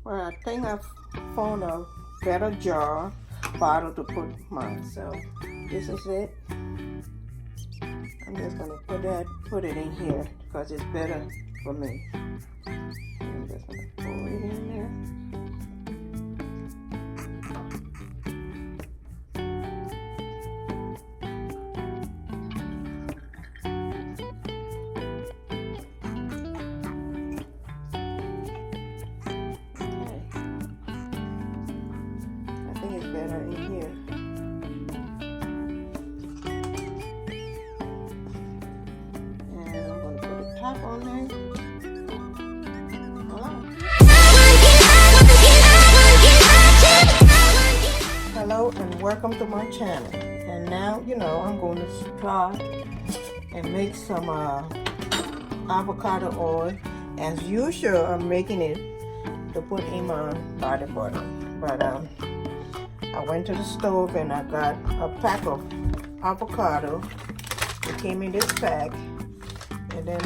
Well, I think I found a better jar bottle to put mine. So this is it. I'm just gonna put it in here because it's better for me. I'm just gonna pour it in there. Better in here. And I'm going to put a top on there. Hello and welcome to my channel. And now, I'm going to try and make some avocado oil. As usual, I'm making it to put in my body butter. But I went to the stove and I got a pack of avocado. It came in this pack. And then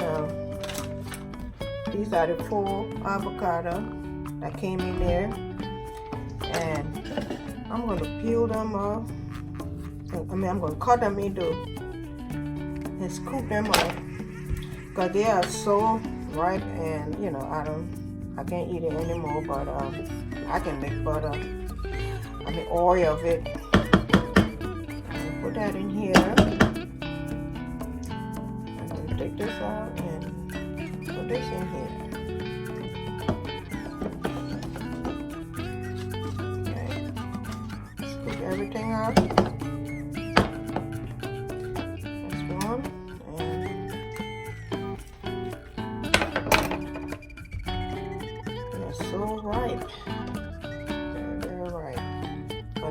these are the 4 avocado that came in there. And I'm going to peel them off. I'm going to cut them into and scoop them up. Because they are so ripe and, I can't eat it anymore. But I can make butter. The oil of it. Put that in here. I'm going to take this out and put this in here. Okay. Scoop everything out. That's one. And they're so ripe.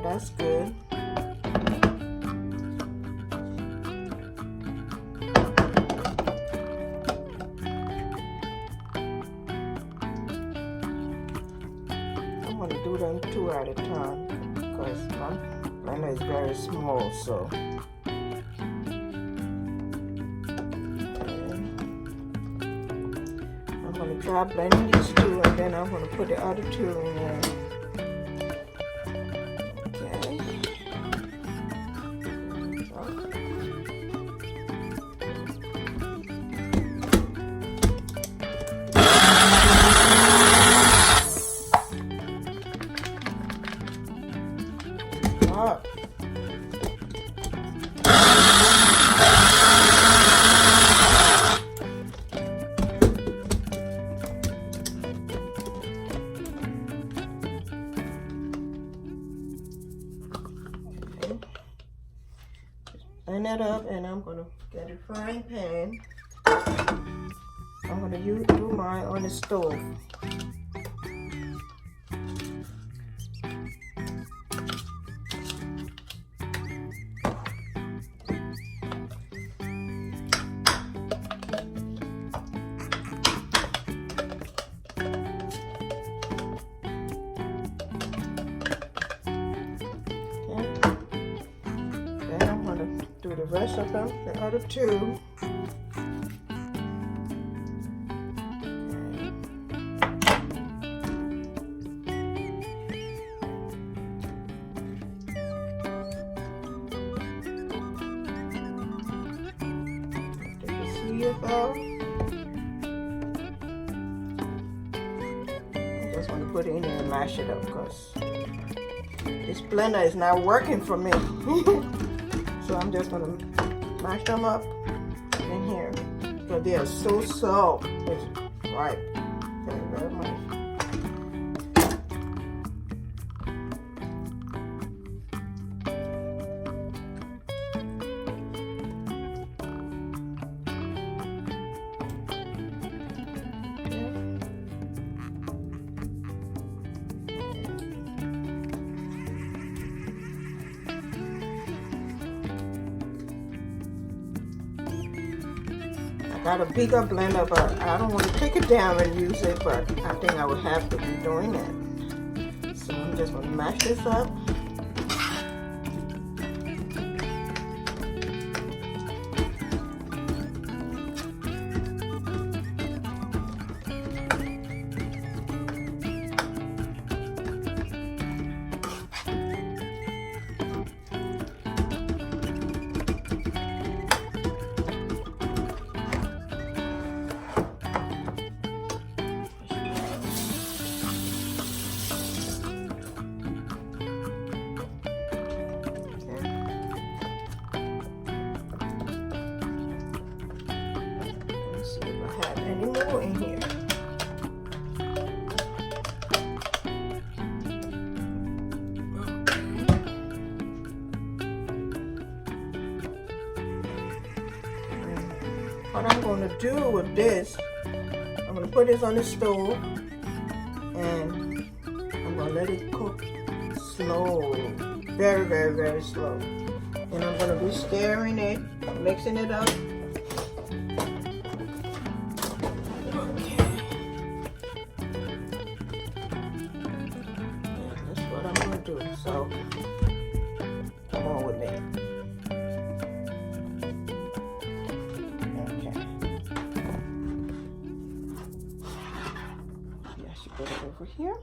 That's good. I'm going to do them 2 at a time because my blender is very small, so. I'm going to try blending these 2 and then I'm going to put the other 2 in there. Blend that up, and I'm going to get a frying pan. I'm going to do mine on the stove. Do the rest of them, the other 2. Take the seeds out. I just want to put it in there and mash it up because this blender is not working for me. So I'm just going to mash them up in here because they are so soft. It's ripe. Very much. I got a bigger blender, but I don't want to take it down and use it, but I think I would have to be doing it. So I'm just going to mash this up. gonna do with this, I'm gonna put this on the stove and I'm gonna let it cook slow, very, very, very slow. And I'm gonna be stirring it, mixing it up. Okay. That's what I'm gonna do. So come on with me. Okay. Yeah, I should put it over here.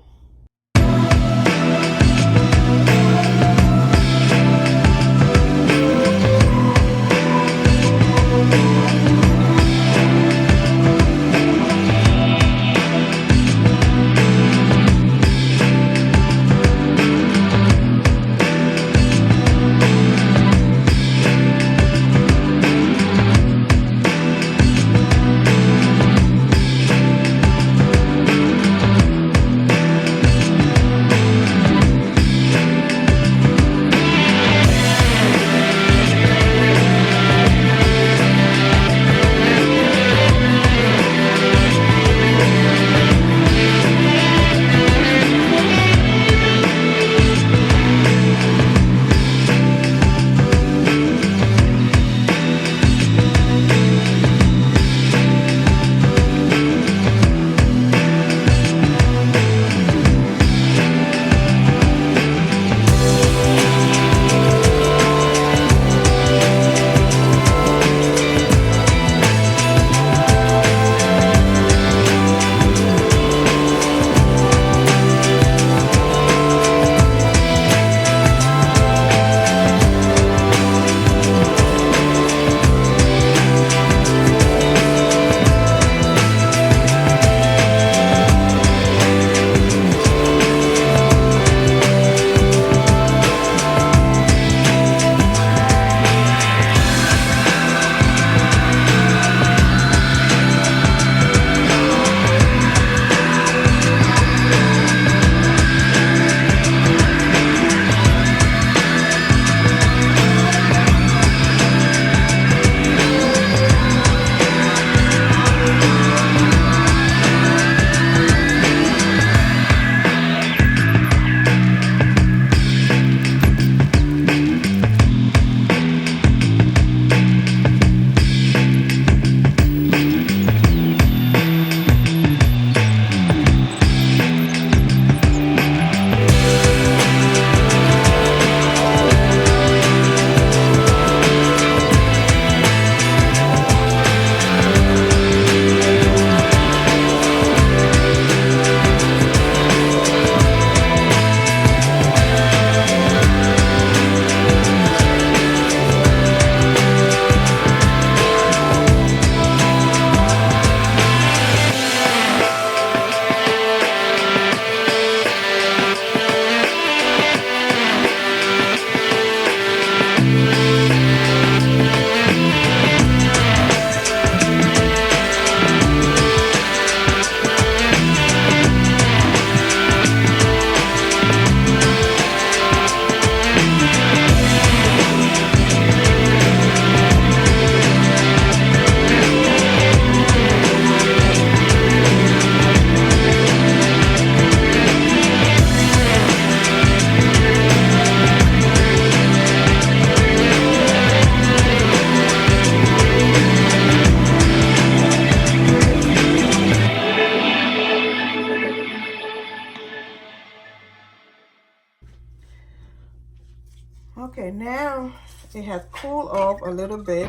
Okay, now it has cooled off a little bit,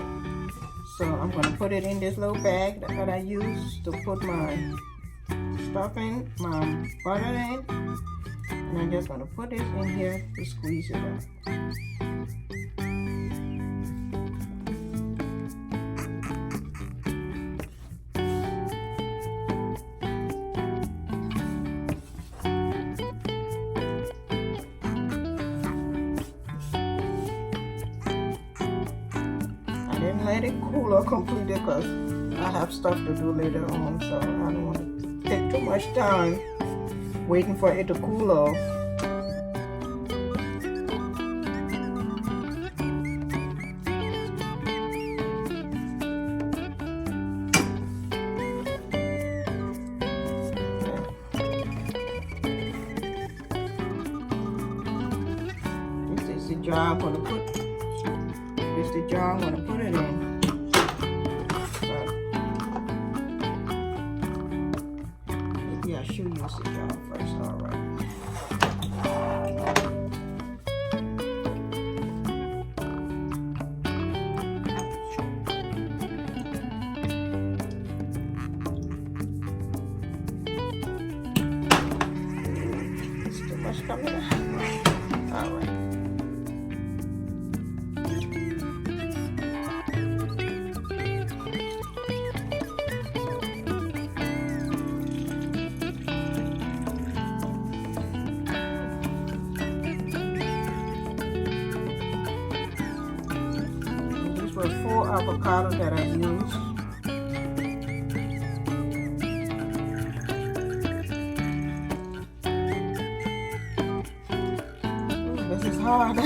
so I'm going to put it in this little bag that I use to put my stuffing, my butter in, and I'm just going to put this in here to squeeze it out. Let it cool off completely because I have stuff to do later on, so I don't want to take too much time waiting for it to cool off. jar I'm gonna put. This is the jar I'm gonna put it in. Maybe I should use the jar first. All right. It's too much coming out. All right. These were 4 avocados that I used. This is hard.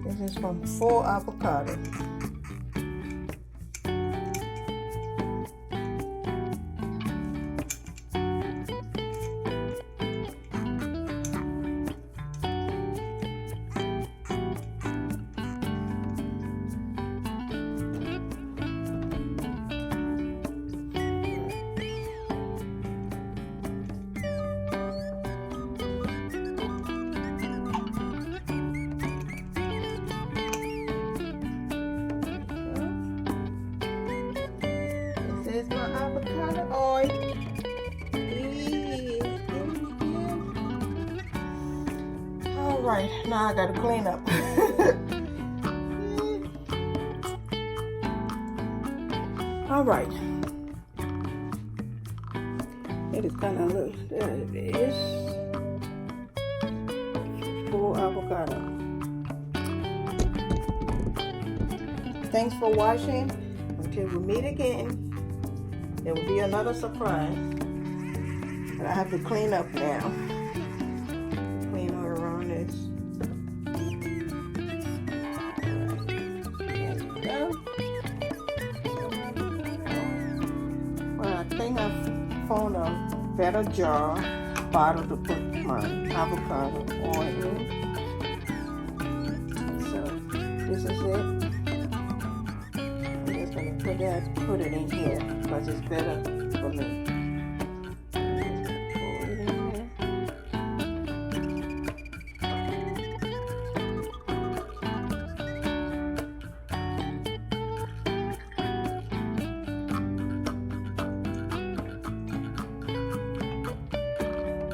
This is from 4 avocados. This is my avocado oil. All right, now I gotta clean up. All right. It is kind of look. There it is. 4 avocado. Thanks for watching. Until we meet again. There will be another surprise. But I have to clean up now. Clean all around this. Alright. There we go. Well, I think I've found a better jar, bottle to put my avocado oil in. So this is it. Put it in here because it's better for me. Pour it in here.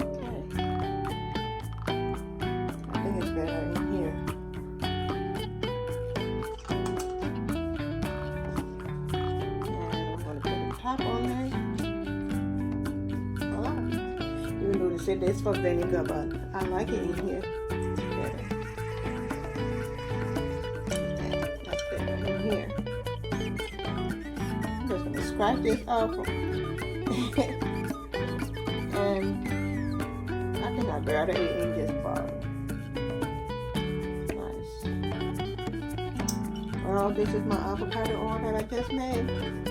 Okay. I think it's better in here. Top on there. Oh, even though they said this for vinegar, but I like it in here. Better. That's better in here. I'm just gonna scratch this off. And I think I'd rather eat in this bottle. Nice. Now this is my avocado oil that I just made.